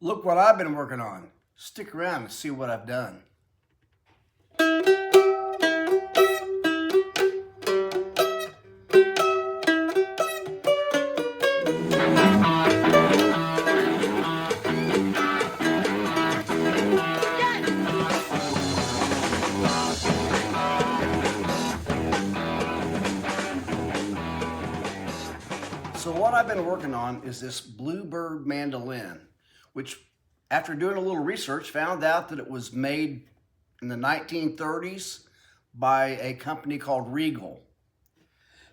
Look what I've been working on. Stick around and see what I've done. So what I've been working on is this bluebird mandolin, which after doing a little research found out that it was made in the 1930s by a company called Regal.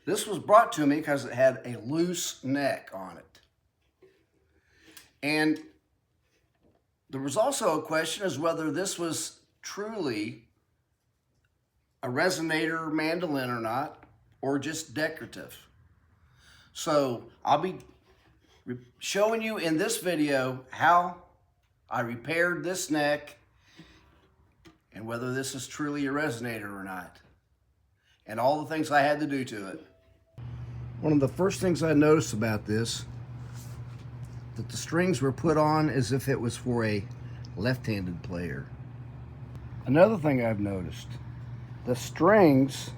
This was brought to me because it had a loose neck on it. And there was also a question as whether this was truly a resonator mandolin or not, or just decorative. So I'll be showing you in this video how I repaired this neck and whether this is truly a resonator or not, and all the things I had to do to it. One of the first things I noticed about this, that the strings were put on as if it was for a left-handed player. Another thing I've noticed, the strings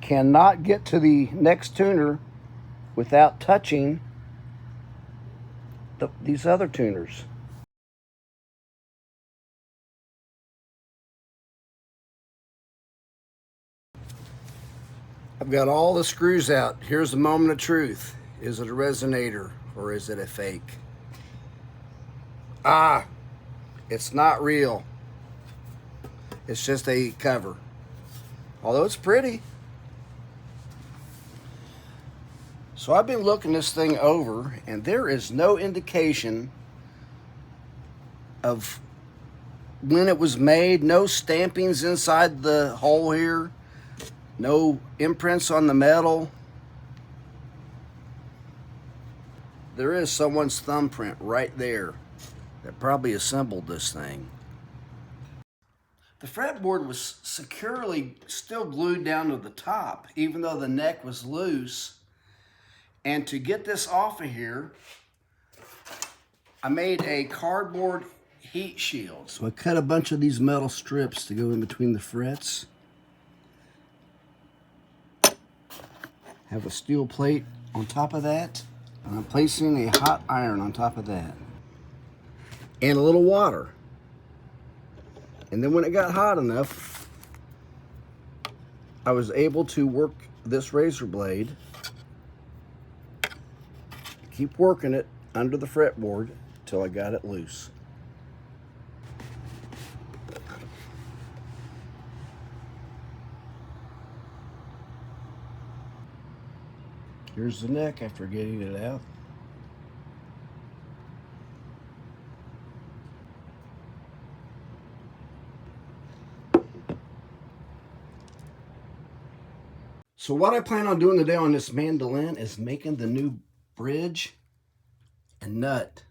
cannot get to the next tuner without touching these other tuners. I've got all the screws out. Here's the moment of truth. Is it a resonator or is it a fake? It's not real. It's just a cover. Although it's pretty. So I've been looking this thing over, and there is no indication of when it was made, no stampings inside the hole here, no imprints on the metal. There is someone's thumbprint right there that probably assembled this thing. The fretboard was securely still glued down to the top, even though the neck was loose. And to get this off of here, I made a cardboard heat shield. So I cut a bunch of these metal strips to go in between the frets. Have a steel plate on top of that. And I'm placing a hot iron on top of that. And a little water. And then when it got hot enough, I was able to work this razor blade, keep working it under the fretboard till I got it loose. Here's the neck after getting it out. So what I plan on doing today on this mandolin is making the new bridge and nut.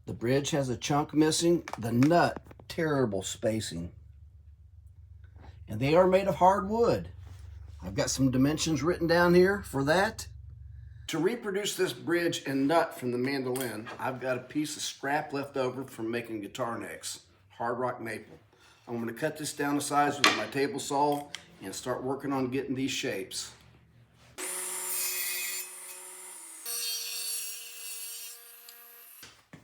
The bridge has a chunk missing, the nut, terrible spacing. And they are made of hardwood. I've got some dimensions written down here for that. To reproduce this bridge and nut from the mandolin, I've got a piece of scrap left over from making guitar necks, hard rock maple. I'm going to cut this down to size with my table saw and start working on getting these shapes.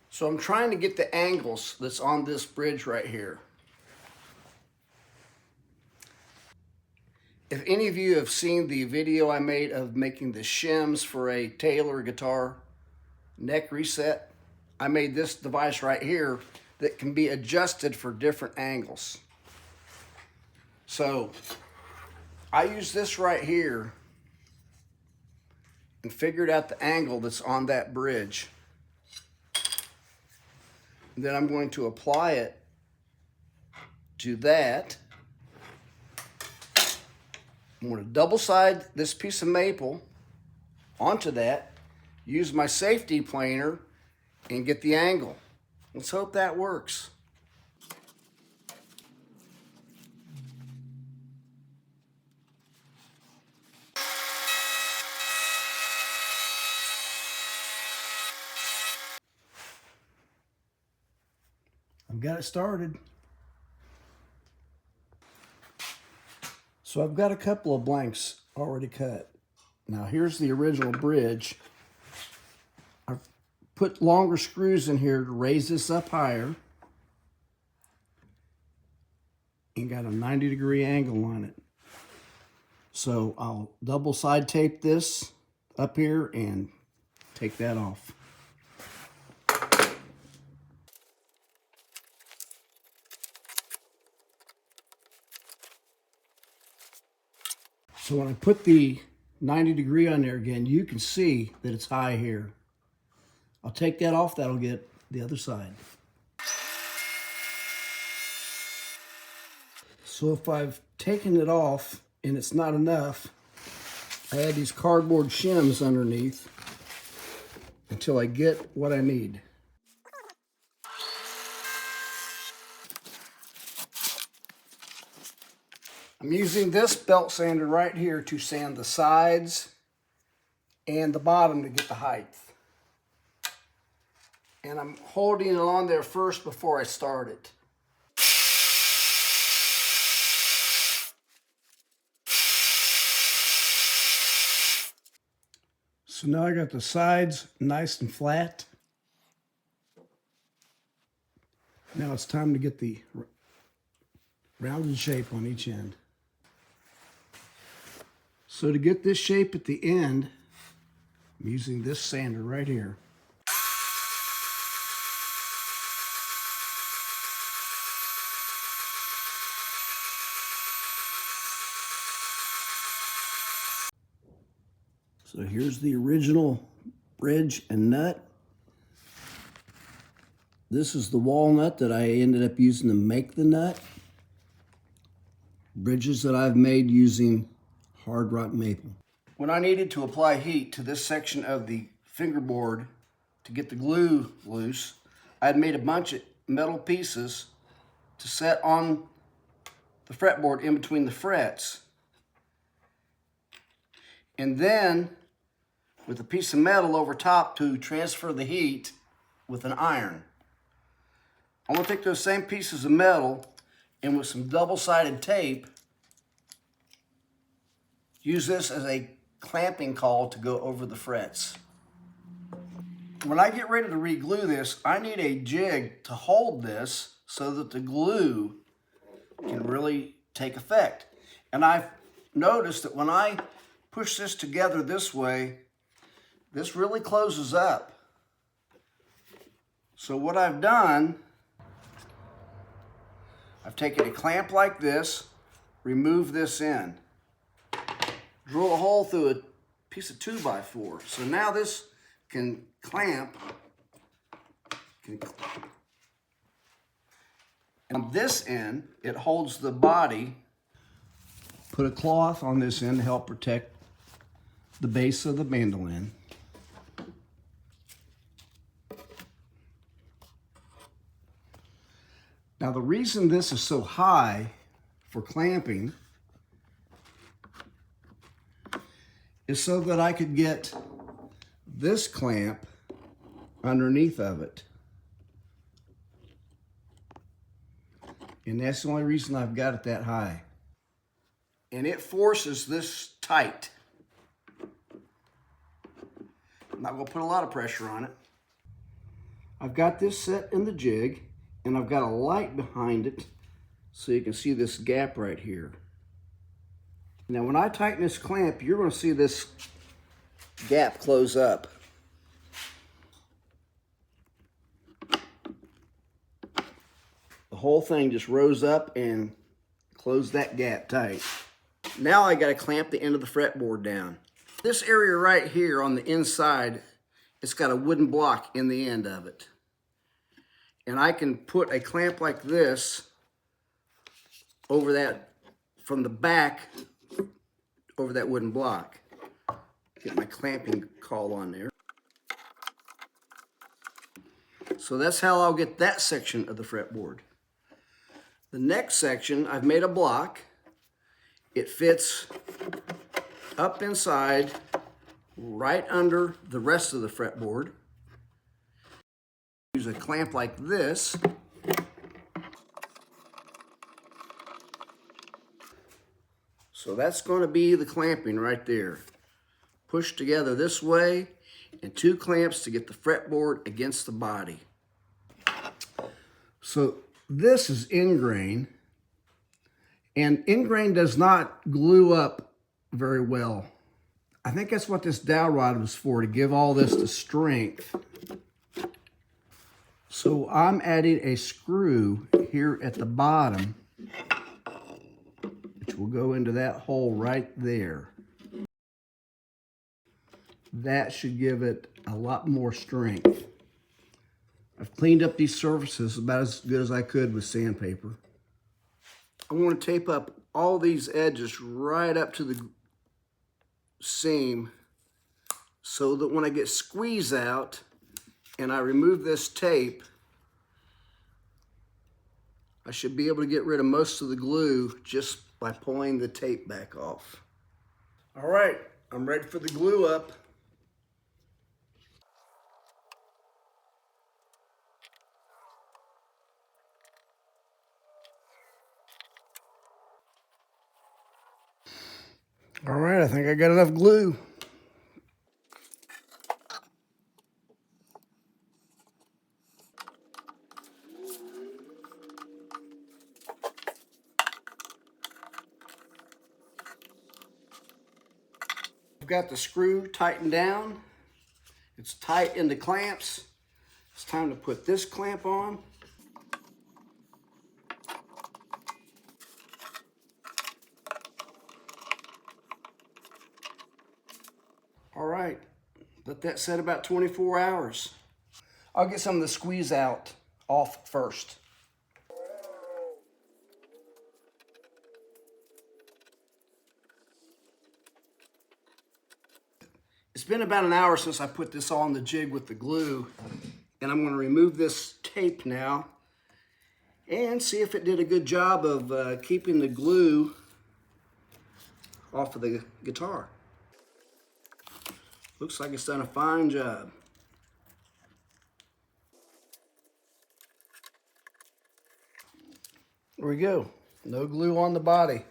So I'm trying to get the angles that's on this bridge right here. If any of you have seen the video I made of making the shims for a Taylor guitar neck reset, I made this device right here that can be adjusted for different angles. So I use this right here and figured out the angle that's on that bridge. And then I'm going to apply it to that. I'm going to double side this piece of maple onto that, use my safety planer, and get the angle. Let's hope that works. I've got it started. So I've got a couple of blanks already cut. Now here's the original bridge. I've put longer screws in here to raise this up higher. And got a 90-degree angle on it. So I'll double side tape this up here and take that off. So when I put the 90-degree on there again, you can see that it's high here. I'll take that off, that'll get the other side. So if I've taken it off and it's not enough, I add these cardboard shims underneath until I get what I need. I'm using this belt sander right here to sand the sides and the bottom to get the height. And I'm holding it on there first before I start it. So now I got the sides nice and flat. Now it's time to get the rounded shape on each end. So to get this shape at the end, I'm using this sander right here. So here's the original bridge and nut. This is the walnut that I ended up using to make the nut. Bridges that I've made using hard rock maple. When I needed to apply heat to this section of the fingerboard to get the glue loose, I had made a bunch of metal pieces to set on the fretboard in between the frets. And then with a piece of metal over top to transfer the heat with an iron. I'm going to take those same pieces of metal and with some double-sided tape, use this as a clamping caul to go over the frets. When I get ready to re-glue this, I need a jig to hold this so that the glue can really take effect. And I've noticed that when I push this together this way, this really closes up. So what I've done, I've taken a clamp like this, remove this in, drill a hole through a piece of 2x4. So now this can clamp. And on this end, it holds the body. Put a cloth on this end to help protect the base of the mandolin. Now the reason this is so high for clamping is so that I could get this clamp underneath of it. And that's the only reason I've got it that high. And it forces this tight. I'm not going to put a lot of pressure on it. I've got this set in the jig, and I've got a light behind it so you can see this gap right here. Now when I tighten this clamp, you're going to see this gap close up. The whole thing just rose up and closed that gap tight. Now I got to clamp the end of the fretboard down. This area right here on the inside, it's got a wooden block in the end of it. And I can put a clamp like this over that, from the back, over that wooden block. Get my clamping caul on there. So that's how I'll get that section of the fretboard. The next section, I've made a block. It fits up inside, right under the rest of the fretboard. Use a clamp like this So that's going to be the clamping right there. Push together this way, and 2 clamps to get the fretboard against the body. So this is ingrain, and ingrain does not glue up very well. I think that's what this dowel rod was for, to give all this the strength. So I'm adding a screw here at the bottom, which will go into that hole right there. That should give it a lot more strength. I've cleaned up these surfaces about as good as I could with sandpaper. I want to tape up all these edges right up to the seam so that when I get squeeze out and I remove this tape, I should be able to get rid of most of the glue just by pulling the tape back off. All right, I'm ready for the glue up. All right, I think I got enough glue. I've got the screw tightened down. It's tight in the clamps. It's time to put this clamp on. All right, let that set about 24 hours. I'll get some of the squeeze out off first. It's been about an hour since I put this on the jig with the glue, and I'm going to remove this tape now and see if it did a good job of keeping the glue off of the guitar. Looks like it's done a fine job. There we go. No glue on the body.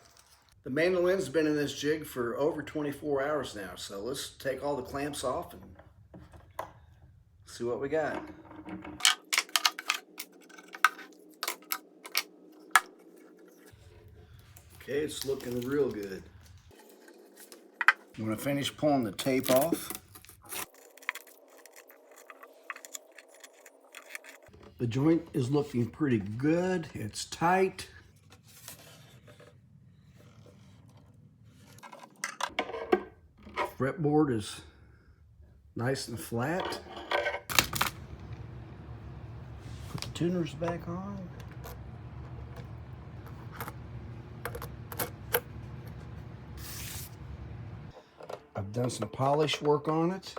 The mandolin's been in this jig for over 24 hours now, so let's take all the clamps off and see what we got. Okay, it's looking real good. I'm going to finish pulling the tape off. The joint is looking pretty good. It's tight. Fretboard is nice and flat. Put the tuners back on. I've done some polish work on it.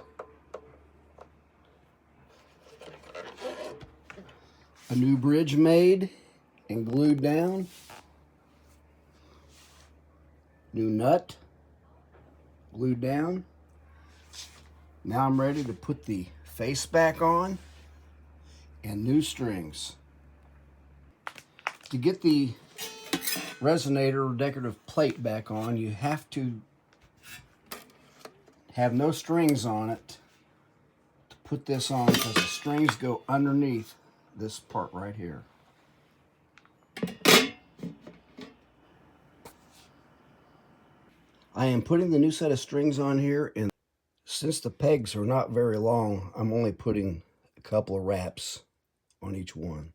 A new bridge made and glued down. New nut glued down. Now I'm ready to put the face back on and new strings. To get the resonator or decorative plate back on, you have to have no strings on it to put this on, because the strings go underneath this part right here. I am putting the new set of strings on here, and since the pegs are not very long, I'm only putting a couple of wraps on each one.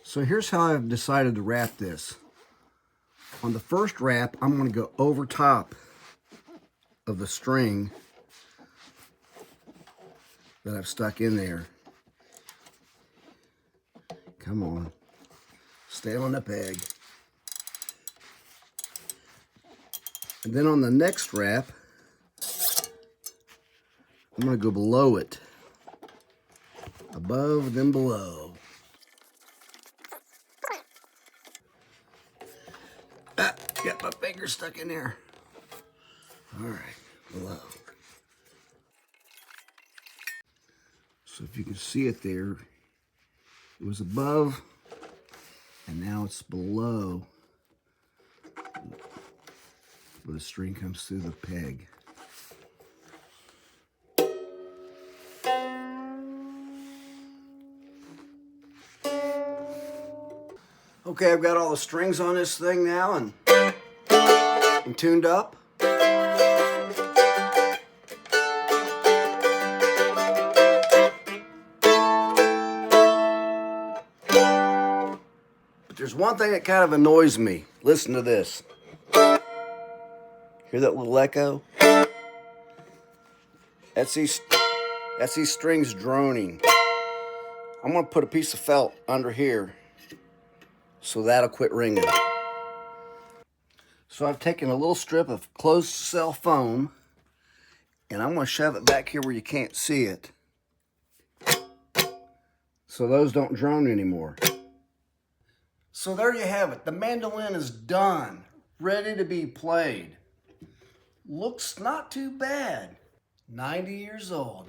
So here's how I've decided to wrap this. On the first wrap, I'm going to go over top of the string that I've stuck in there. Come on, stay on the peg. And then on the next wrap, I'm going to go below it. Above, then below. Ah, got my finger stuck in there. All right, below. So if you can see it there, it was above, and now it's below where the string comes through the peg. Okay, I've got all the strings on this thing now and tuned up. But there's one thing that kind of annoys me. Listen to this. Hear that little echo? That's these strings droning. I'm gonna put a piece of felt under here so that'll quit ringing. So I've taken a little strip of closed cell foam and I'm gonna shove it back here where you can't see it, so those don't drone anymore. So there you have it. The mandolin is done, ready to be played. Looks not too bad. 90 years old.